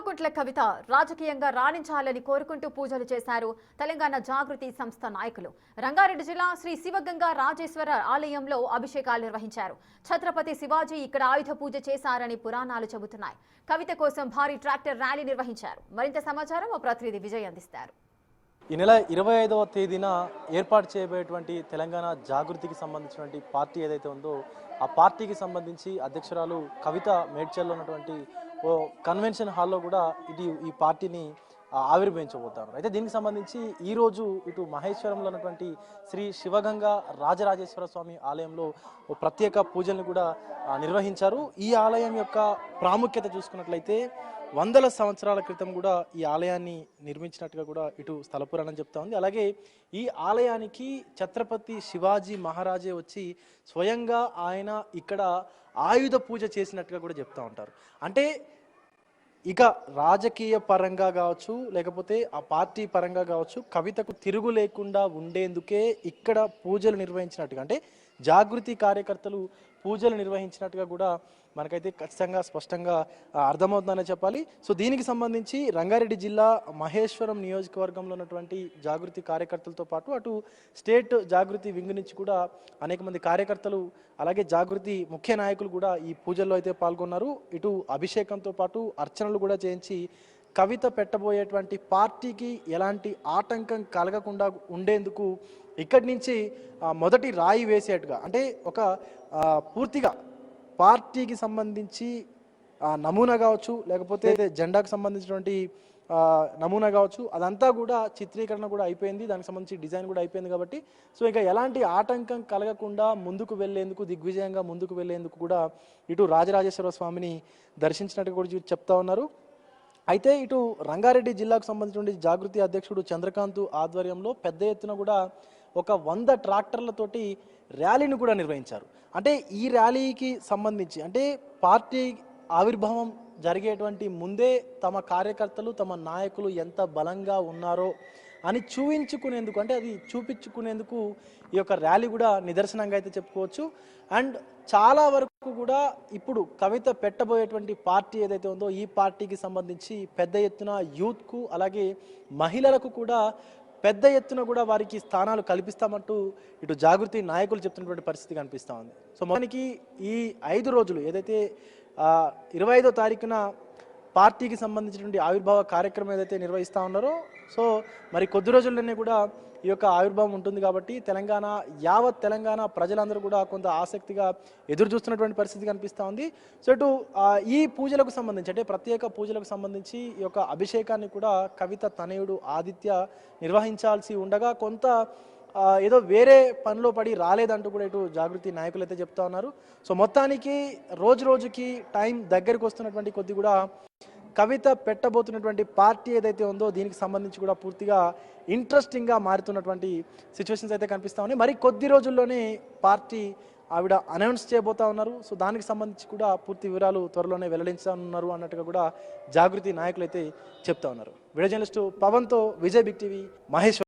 కల్వకుంట్ల కవిత రాజకీయంగా రాణించాలని కోరుకుంటూ పూజలు చేశారు తెలంగాణ జాగృతి సంస్థ నాయకులు. రంగారెడ్డి జిల్లా శ్రీ శివగంగా రాజేశ్వర ఆలయంలో అభిషేకాలు నిర్వహించారు. ఛత్రపతి శివాజీ ఇక్కడ ఆయుధ పూజ చేశారని పురాణాలు చెబుతున్నాయి. కవిత కోసం భారీ ట్రాక్టర్ ర్యాలీ నిర్వహించారు. మరింత సమాచారం మా ప్రతినిధి విజయ్ అందిస్తారు. ఈ నెల 25వ తేదీన ఏర్పాటు చేయబోయేటువంటి తెలంగాణ జాగృతికి సంబంధించినటువంటి పార్టీ ఏదైతే ఉందో ఆ పార్టీకి సంబంధించి అధ్యక్షురాలు కవిత మేడ్చల్లో ఉన్నటువంటి ఓ కన్వెన్షన్ హాల్లో కూడా ఈ పార్టీని ఆవిర్భవించబోతారు. అయితే దీనికి సంబంధించి ఈరోజు ఇటు మహేశ్వరంలో ఉన్నటువంటి శ్రీ శివగంగా రాజరాజేశ్వర స్వామి ఆలయంలో ఓ ప్రత్యేక పూజలను కూడా నిర్వహించారు. ఈ ఆలయం యొక్క ప్రాముఖ్యత చూసుకున్నట్లయితే వందల సంవత్సరాల క్రితం కూడా ఈ ఆలయాన్ని నిర్మించినట్టుగా కూడా ఇటు స్థల పురాణం చెప్తా ఉంది. అలాగే ఈ ఆలయానికి ఛత్రపతి శివాజీ మహారాజే వచ్చి స్వయంగా ఆయన ఇక్కడ ఆయుధ పూజ చేసినట్టుగా కూడా చెప్తా ఉంటారు. అంటే ఇక రాజకీయ పరంగా కావచ్చు, లేకపోతే ఆ పార్టీ పరంగా కావచ్చు, కవితకు తిరుగు లేకుండా ఉండేందుకే ఇక్కడ పూజలు నిర్వహించినట్టుగా, అంటే జాగృతి కార్యకర్తలు పూజలు నిర్వహించినట్టుగా కూడా మనకైతే ఖచ్చితంగా స్పష్టంగా అర్థమవుతుందనే చెప్పాలి. సో దీనికి సంబంధించి రంగారెడ్డి జిల్లా మహేశ్వరం నియోజకవర్గంలో ఉన్నటువంటి జాగృతి కార్యకర్తలతో పాటు అటు స్టేట్ జాగృతి వింగ్ నుంచి కూడా అనేక మంది కార్యకర్తలు అలాగే జాగృతి ముఖ్య నాయకులు కూడా ఈ పూజల్లో అయితే పాల్గొన్నారు. ఇటు అభిషేకంతో పాటు అర్చనలు కూడా చేయించి కవిత పెట్టబోయేటువంటి పార్టీకి ఎలాంటి ఆటంకం కలగకుండా ఉండేందుకు ఇక్కడి నుంచి మొదటి రాయి వేసేట్టుగా, అంటే ఒక పూర్తిగా పార్టీకి సంబంధించి నమూనా కావచ్చు, లేకపోతే జెండాకు సంబంధించినటువంటి నమూనా కావచ్చు, అదంతా కూడా చిత్రీకరణ కూడా అయిపోయింది. దానికి సంబంధించి డిజైన్ కూడా అయిపోయింది. కాబట్టి సో ఇంకా ఎలాంటి ఆటంకం కలగకుండా ముందుకు వెళ్లేందుకు, దిగ్విజయంగా ముందుకు వెళ్లేందుకు కూడా ఇటు రాజరాజేశ్వర స్వామిని దర్శించినట్టు కూడా చెప్తా ఉన్నారు. అయితే ఇటు రంగారెడ్డి జిల్లాకు సంబంధించిన జాగృతి అధ్యక్షుడు చంద్రకాంత్ ఆధ్వర్యంలో పెద్ద ఎత్తున కూడా ఒక 100 ట్రాక్టర్లతోటి ర్యాలీని కూడా నిర్వహించారు. అంటే ఈ ర్యాలీకి సంబంధించి, అంటే పార్టీ ఆవిర్భావం జరిగేటువంటి ముందే తమ కార్యకర్తలు, తమ నాయకులు ఎంత బలంగా ఉన్నారో అని చూపించుకునేందుకు, అంటే అది చూపించుకునేందుకు ఈ యొక్క ర్యాలీ కూడా నిదర్శనంగా అయితే చెప్పుకోవచ్చు. అండ్ చాలా వరకు కూడా ఇప్పుడు కవిత పెట్టబోయేటువంటి పార్టీ ఏదైతే ఉందో ఈ పార్టీకి సంబంధించి పెద్ద ఎత్తున యూత్కు అలాగే మహిళలకు కూడా పెద్ద ఎత్తున కూడా వారికి స్థానాలు కల్పిస్తామంటూ ఇటు జాగృతి నాయకులు చెప్తున్నటువంటి పరిస్థితి కనిపిస్తూ ఉంది. సో మొత్తానికి ఈ 5 రోజులు ఏదైతే 25వ తారీఖున పార్టీకి సంబంధించినటువంటి ఆవిర్భావ కార్యక్రమం ఏదైతే నిర్వహిస్తూ ఉన్నారో, సో మరి కొద్ది రోజుల్లోనే కూడా ఈ యొక్క ఆవిర్భావం ఉంటుంది. కాబట్టి యావత్ తెలంగాణ ప్రజలందరూ కూడా కొంత ఆసక్తిగా ఎదురు చూస్తున్నటువంటి పరిస్థితి కనిపిస్తూ ఉంది. సో ఇటు ఈ పూజలకు సంబంధించి, అంటే ప్రత్యేక పూజలకు సంబంధించి ఈ యొక్క అభిషేకాన్ని కూడా కవిత తనయుడు ఆదిత్య నిర్వహించాల్సి ఉండగా కొంత ఏదో వేరే పనిలో పడి రాలేదంటూ కూడా ఇటు జాగృతి నాయకులు అయితే చెప్తా ఉన్నారు. సో మొత్తానికి రోజుకి టైం దగ్గరికి వస్తున్నటువంటి కొద్ది కూడా కవిత పెట్టబోతున్నటువంటి పార్టీ ఏదైతే ఉందో దీనికి సంబంధించి కూడా పూర్తిగా ఇంట్రెస్టింగ్గా మారుతున్నటువంటి సిచ్యువేషన్స్ అయితే కనిపిస్తూ ఉన్నాయి. మరి కొద్ది రోజుల్లోనే పార్టీ ఆవిడ అనౌన్స్ చేయబోతా ఉన్నారు. సో దానికి సంబంధించి కూడా పూర్తి వివరాలు త్వరలోనే వెల్లడించనున్నారు అన్నట్టుగా కూడా జాగృతి నాయకులు అయితే చెప్తా ఉన్నారు. వీడియో జర్నలిస్టు పవన్తో విజయ్ బిగ్ టీవీ, మహేశ్వర్.